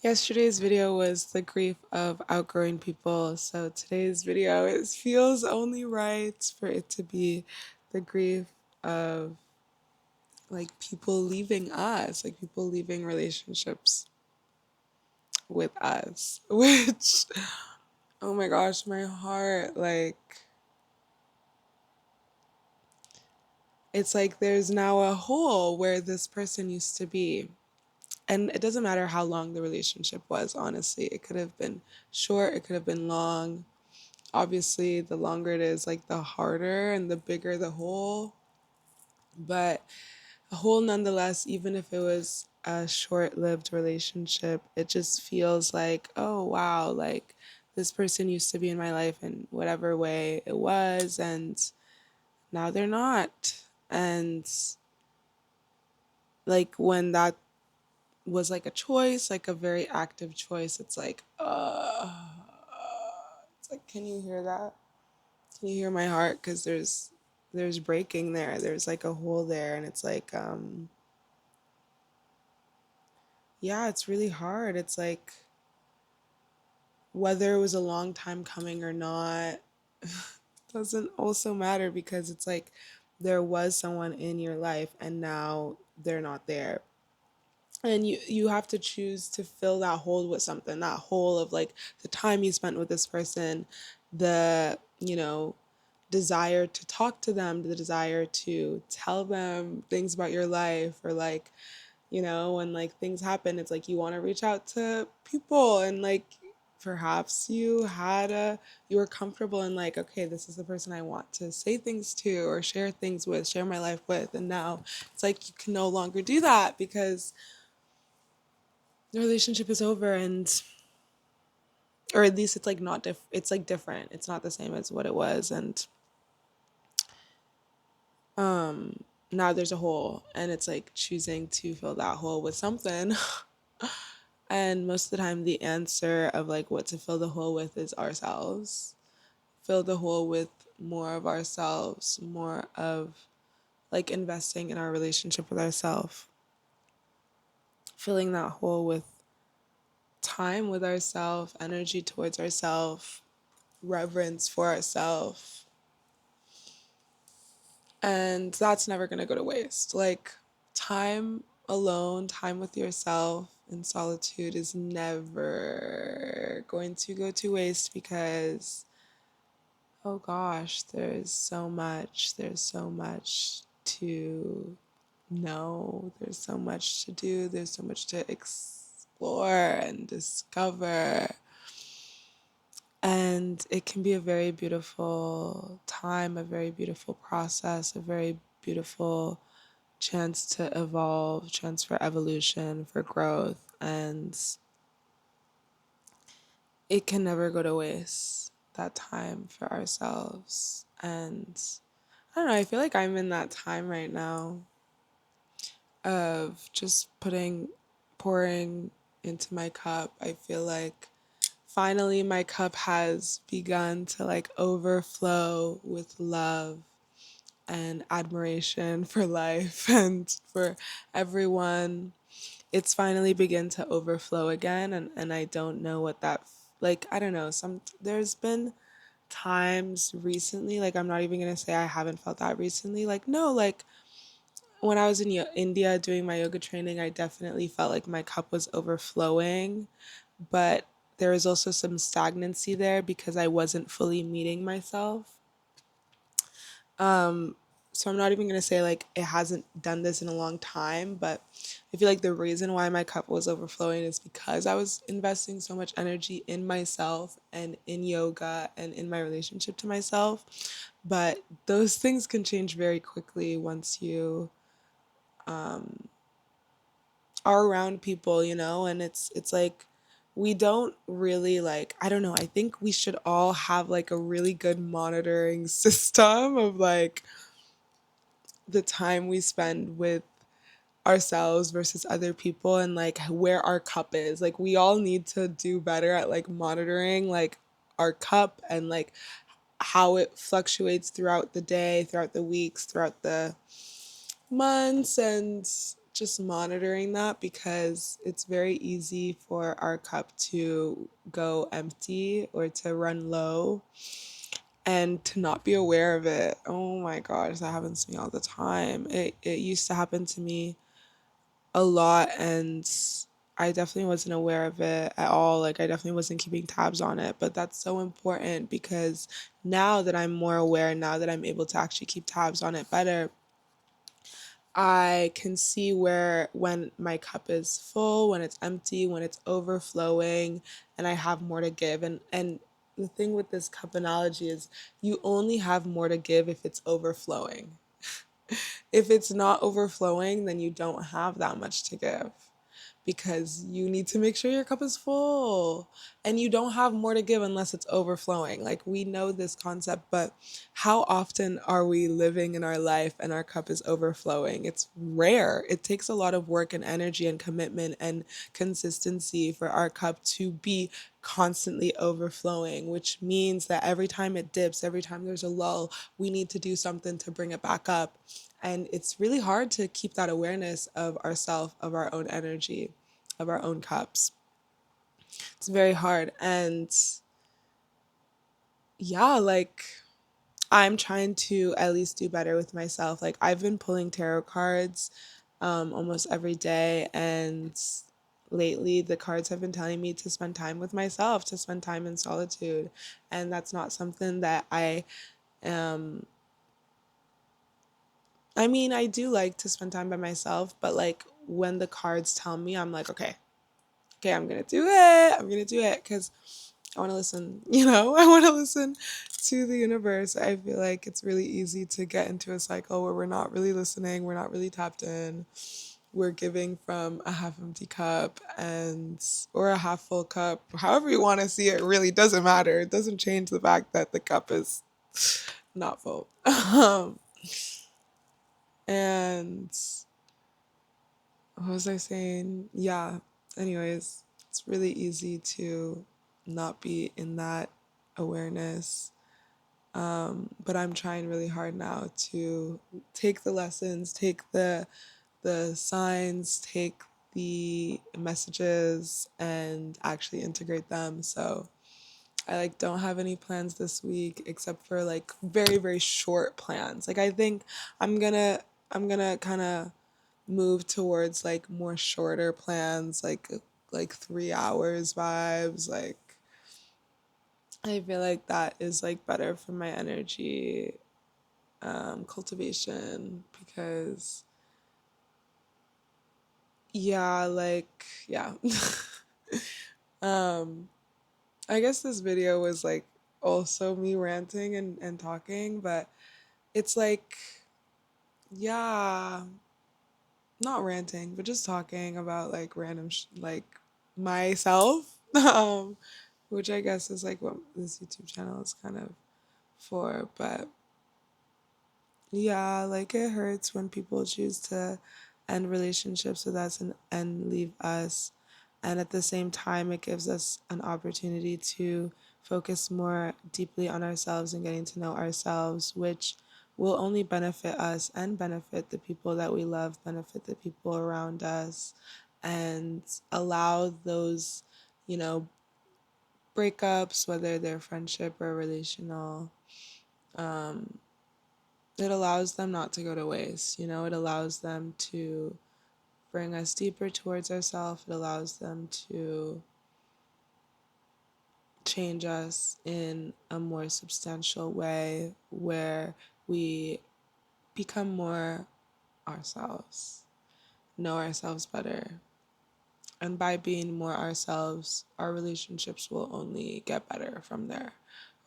Yesterday's video was the grief of outgrowing people, so today's video it feels only right for it to be the grief of like people leaving us, like people leaving relationships with us, which oh my gosh, my heart it's like there's now a hole where this person used to be. And it doesn't matter how long the relationship was, honestly. It could have been short, it could have been long. Obviously, the longer it is, like the harder and the bigger the hole. But a hole nonetheless, even if it was a short lived relationship, it just feels like, oh wow, like this person used to be in my life in whatever way it was, and now they're not. And like when that was like a choice, like a very active choice, it's like, can you hear that? Can you hear my heart? Because there's breaking there. There's like a hole there, and it's like, yeah, it's really hard. It's like whether it was a long time coming or not doesn't also matter because it's like there was someone in your life and now they're not there. And you have to choose to fill that hole with something, that hole of like the time you spent with this person, the desire to talk to them, the desire to tell them things about your life, or like, when like things happen, it's like you want to reach out to people, and like perhaps you were comfortable and like, okay, this is the person I want to say things to or share things with, share my life with, and now it's like you can no longer do that because the relationship is over, and or at least it's like not it's like different, it's not the same as what it was, and um now there's a hole, and it's like choosing to fill that hole with something. And most of the time the answer of like what to fill the hole with is ourselves. Fill the hole with more of ourselves, more of like investing in our relationship with ourselves, filling that hole with time with ourselves, energy towards ourselves, reverence for ourselves. And that's never going to go to waste. Like time alone, time with yourself in solitude is never going to go to waste because, oh gosh, there's so much to know, there's so much to do, there's so much to explore and discover. And it can be a very beautiful time, a very beautiful process, a very beautiful chance to evolve, chance for evolution, for growth. And it can never go to waste, that time for ourselves. And I don't know, I feel like I'm in that time right now of just pouring into my cup. I feel like finally my cup has begun to like overflow with love and admiration for life and for everyone. It's finally begin to overflow again, and I don't know what that like, I don't know, some there's been times recently, like I'm not even gonna say I haven't felt that recently, like no, like when I was in India doing my yoga training, I definitely felt like my cup was overflowing, but there was also some stagnancy there because I wasn't fully meeting myself. Um, so I'm not even gonna say like it hasn't done this in a long time, but I feel like the reason why my cup was overflowing is because I was investing so much energy in myself and in yoga and in my relationship to myself. But those things can change very quickly once you um, are around people, and it's like we don't really like, I don't know, I think we should all have like a really good monitoring system of like the time we spend with ourselves versus other people and like where our cup is. Like we all need to do better at like monitoring like our cup and like how it fluctuates throughout the day, throughout the weeks, throughout the months, and just monitoring that, because it's very easy for our cup to go empty or to run low and to not be aware of it. Oh my gosh, that happens to me all the time. It used to happen to me a lot, and I definitely wasn't aware of it at all. Like, I definitely wasn't keeping tabs on it, but that's so important because now that I'm more aware, now that I'm able to actually keep tabs on it better, I can see where when my cup is full, when it's empty, when it's overflowing, and I have more to give. And the thing with this cup analogy is you only have more to give if it's overflowing. If it's not overflowing, then you don't have that much to give, because you need to make sure your cup is full, and you don't have more to give unless it's overflowing. Like, we know this concept, but how often are we living in our life and our cup is overflowing? It's rare. It takes a lot of work and energy and commitment and consistency for our cup to be constantly overflowing, which means that every time it dips, every time there's a lull, we need to do something to bring it back up. And it's really hard to keep that awareness of ourself, of our own energy, of our own cups. It's very hard. And yeah, like, I'm trying to at least do better with myself. Like, I've been pulling tarot cards almost every day, and lately the cards have been telling me to spend time with myself, to spend time in solitude. And that's not something that um I mean, I do like to spend time by myself, but like when the cards tell me, I'm like, okay, okay, I'm gonna do it. I'm gonna do it because I want to listen. I want to listen to the universe. I feel like it's really easy to get into a cycle where we're not really listening, we're not really tapped in. We're giving from a half empty cup and or a half full cup. However you want to see it, really doesn't matter. It doesn't change the fact that the cup is not full. And what was I saying? Yeah. Anyways, it's really easy to not be in that awareness. But I'm trying really hard now to take the lessons, take the signs, take the messages and actually integrate them. So I like don't have any plans this week except for like very, very short plans. Like, I think I'm gonna kind of move towards like more shorter plans, like 3 hours vibes. Like, I feel like that is like better for my energy cultivation, because yeah, like, yeah. um I guess this video was like also me ranting and talking, but it's like, yeah, not ranting, but just talking about like random like myself, which I guess is like what this YouTube channel is kind of for. But yeah, like, it hurts when people choose to end relationships with us and leave us. And at the same time, it gives us an opportunity to focus more deeply on ourselves and getting to know ourselves, which will only benefit us and benefit the people that we love, benefit the people around us, and allow those, you know, breakups, whether they're friendship or relational, um, it allows them not to go to waste. It allows them to bring us deeper towards ourselves. It allows them to change us in a more substantial way where we become more ourselves, know ourselves better. And by being more ourselves, our relationships will only get better from there.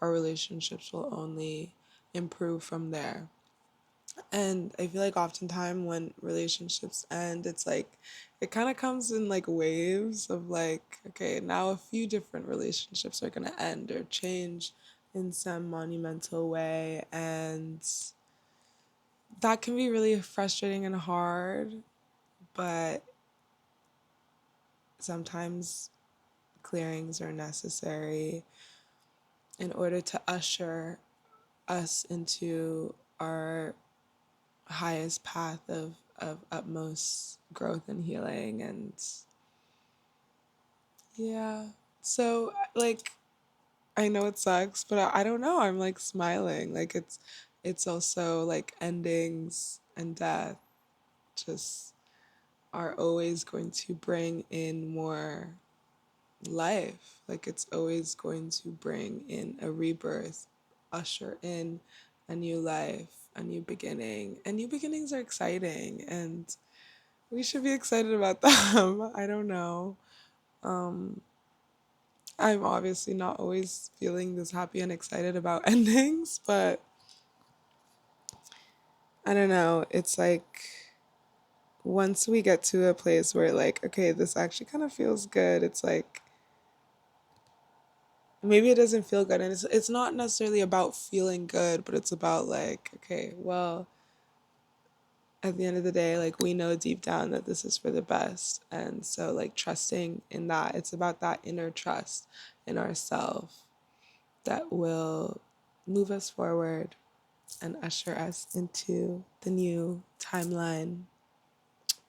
Our relationships will only improve from there. And I feel like oftentimes when relationships end, it's like it kind of comes in like waves of like, okay, now a few different relationships are going to end or change in some monumental way. And that can be really frustrating and hard, but sometimes clearings are necessary in order to usher us into our highest path of of utmost growth and healing. And yeah, so like I know it sucks, but I don't know, I'm like smiling. Like it's also like endings and death just are always going to bring in more life. Like it's always going to bring in a rebirth, usher in a new life, a new beginning. And new beginnings are exciting and we should be excited about them. I don't know. Um, I'm obviously not always feeling this happy and excited about endings, but I don't know. It's like once we get to a place where, like, okay, this actually kind of feels good, it's like maybe it doesn't feel good. And it's not necessarily about feeling good, but it's about, like, okay, well, at the end of the day, like, we know deep down that this is for the best. And so, like, trusting in that, it's about that inner trust in ourselves that will move us forward and usher us into the new timeline.